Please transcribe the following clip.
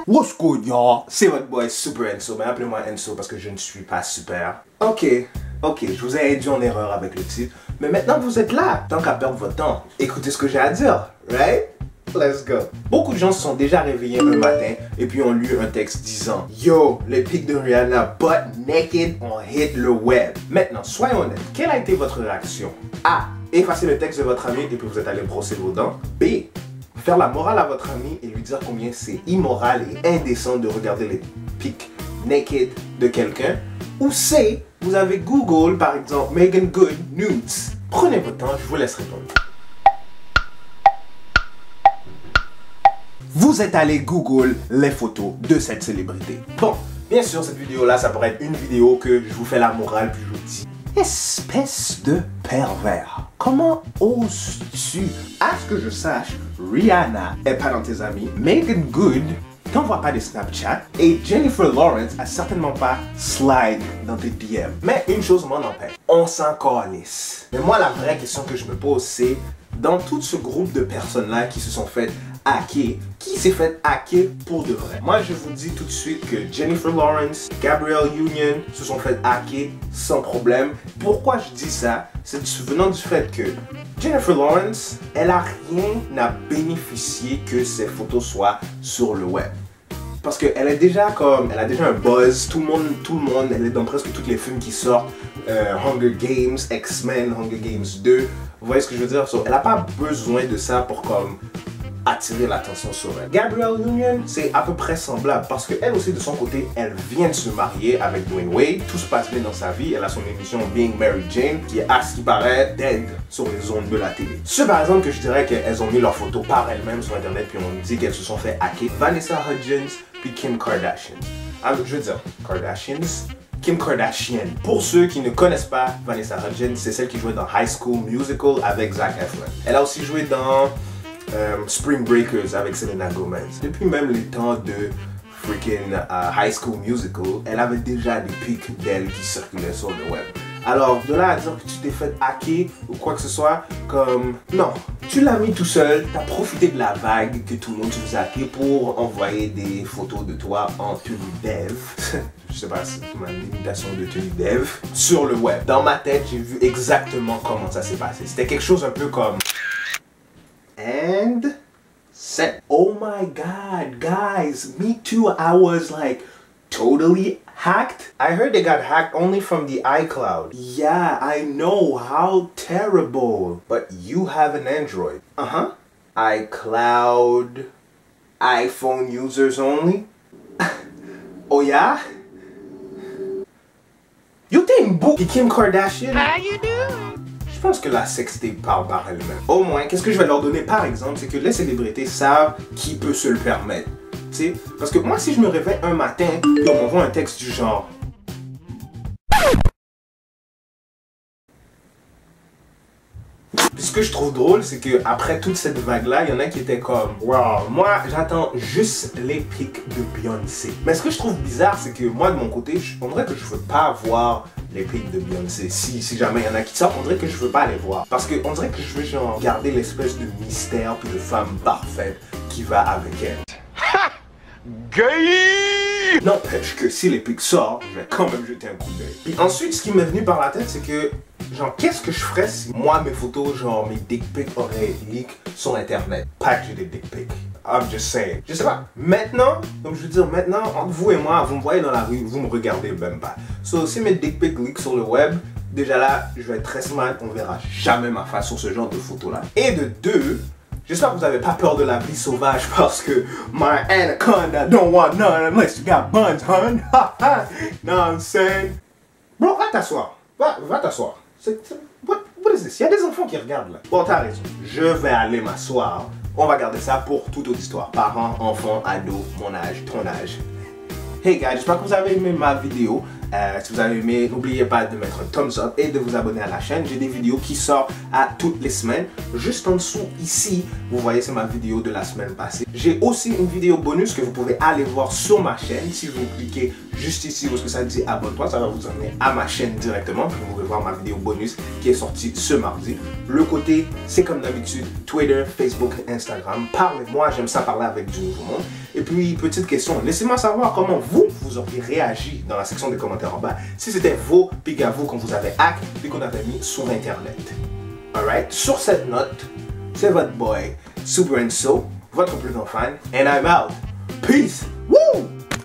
What's good, y'all? C'est votre boy Super Enso, mais appelez-moi Enso parce que je ne suis pas super. Ok, je vous ai induit en erreur avec le titre, mais maintenant vous êtes là, tant qu'à perdre votre temps, écoutez ce que j'ai à dire, right? Let's go. Beaucoup de gens se sont déjà réveillés un matin et puis ont lu un texte disant Yo, les pics de Rihanna butt naked ont hit le web. Maintenant, soyons honnêtes, quelle a été votre réaction? A. Effacer le texte de votre ami et puis vous êtes allé brosser vos dents. B. Faire la morale à votre ami et lui dire combien c'est immoral et indécent de regarder les pics naked de quelqu'un. Ou C. Vous avez Google, par exemple, Megan Good nudes. Prenez votre temps, je vous laisse répondre. Vous êtes allé Google les photos de cette célébrité. Bon, bien sûr, cette vidéo-là, ça pourrait être une vidéo que je vous fais la morale puis je vous dis espèce de pervers. Comment oses-tu? À ce que je sache, Rihanna est pas dans tes amis. Megan Good t'envoie pas des Snapchat. Et Jennifer Lawrence a certainement pas slide dans tes DM. Mais une chose m'en empêche. On s'en calisse. Mais moi, la vraie question que je me pose, c'est dans tout ce groupe de personnes-là qui se sont fait hacker, qui s'est fait hacker pour de vrai? Moi, je vous dis tout de suite que Jennifer Lawrence, Gabrielle Union se sont fait hacker sans problème. Pourquoi je dis ça? C'est venant du fait que Jennifer Lawrence, elle a rien à bénéficier que ses photos soient sur le web. Parce qu'elle est déjà elle a déjà un buzz, tout le monde, elle est dans presque tous les films qui sortent, Hunger Games, X-Men, Hunger Games 2, vous voyez ce que je veux dire? So, elle n'a pas besoin de ça pour attirer l'attention sur elle. Gabrielle Union, c'est à peu près semblable parce qu'elle aussi de son côté, elle vient de se marier avec Dwayne Wade, tout se passe bien dans sa vie, elle a son émission Being Mary Jane qui est à ce qui paraît dead sur les ondes de la télé. Ceux par exemple que je dirais qu'elles ont mis leurs photos par elles-mêmes sur internet puis on dit qu'elles se sont fait hacker, Vanessa Hudgens puis Kim Kardashian. Alors je veux dire, Kim Kardashian. Pour ceux qui ne connaissent pas Vanessa Hudgens, c'est celle qui jouait dans High School Musical avec Zac Efron. Elle a aussi joué dans Spring Breakers avec Selena Gomez. Depuis même les temps de freaking High School Musical, elle avait déjà des pics d'elle qui circulaient sur le web. Alors, de là à dire que tu t'es fait hacker ou quoi que ce soit, non. Tu l'as mis tout seul, t'as profité de la vague que tout le monde te faisait hacker pour envoyer des photos de toi en tenue dev. Je sais pas, c'est ma limitation de tenue dev sur le web. Dans ma tête, j'ai vu exactement comment ça s'est passé. C'était quelque chose un peu comme and set. Oh my god, guys, me too. I was like totally hacked. I heard they got hacked only from the iCloud. Yeah, I know, how terrible. But you have an Android. iCloud, iPhone users only. Oh yeah? You think Bookie Kim Kardashian? How you doing? Je pense que la sextape parle par elle-même. Au moins, qu'est-ce que je vais leur donner par exemple, c'est que les célébrités savent qui peut se le permettre. T'sais? Parce que moi, si je me réveille un matin et on m'envoie un texte du genre Puis ce que je trouve drôle, c'est que après toute cette vague-là, il y en a qui étaient comme wow, moi j'attends juste les pics de Beyoncé. Mais ce que je trouve bizarre, c'est que moi de mon côté, on dirait que je veux pas voir les pics de Beyoncé. Si jamais il y en a qui sortent, on dirait que je veux pas les voir. Parce que on dirait que je veux genre garder l'espèce de mystère puis de femme parfaite qui va avec elle. Ha! Gay! N'empêche que si les pics sortent, je vais quand même jeter un coup d'œil. Puis ensuite, ce qui m'est venu par la tête, c'est que genre, qu'est-ce que je ferais si moi, mes photos, genre, mes dick pics auraient leak sur internet? Pas que j'ai des dick pics. I'm just saying. Je sais pas. Maintenant, donc je veux dire, maintenant, entre vous et moi, vous me voyez dans la rue, vous me regardez même pas. So, si mes dick pics leak sur le web, déjà là, je vais être très smart, on verra jamais ma face sur ce genre de photos-là. Et de deux, j'espère que vous n'avez pas peur de la vie sauvage parce que my anaconda don't want none unless you got buns, hun. Ha ha. Know what I'm saying? Bro, va t'asseoir. Va t'asseoir. What is this? Il y a des enfants qui regardent là. Bon, t'as raison. Je vais aller m'asseoir. On va garder ça pour toute autre histoire. Parents, enfants, ados, mon âge, ton âge. Hey guys, j'espère que vous avez aimé ma vidéo. Si vous avez aimé, n'oubliez pas de mettre un thumbs up et de vous abonner à la chaîne. J'ai des vidéos qui sortent à toutes les semaines. Juste en dessous, ici, vous voyez, c'est ma vidéo de la semaine passée. J'ai aussi une vidéo bonus que vous pouvez aller voir sur ma chaîne. Si vous cliquez juste ici où ça dit abonne-toi, ça va vous emmener à ma chaîne directement. Puis vous pouvez voir ma vidéo bonus qui est sortie ce mardi. Le côté, c'est comme d'habitude, Twitter, Facebook, Instagram. Parlez-moi, j'aime ça parler avec du nouveau monde. Et puis, petite question, laissez-moi savoir comment vous auriez réagi dans la section des commentaires en bas si c'était vos pics à vous qu'on vous avait hack et qu'on avait mis sur Internet. Alright, sur cette note, c'est votre boy, Super and So, votre plus grand fan, and I'm out. Peace!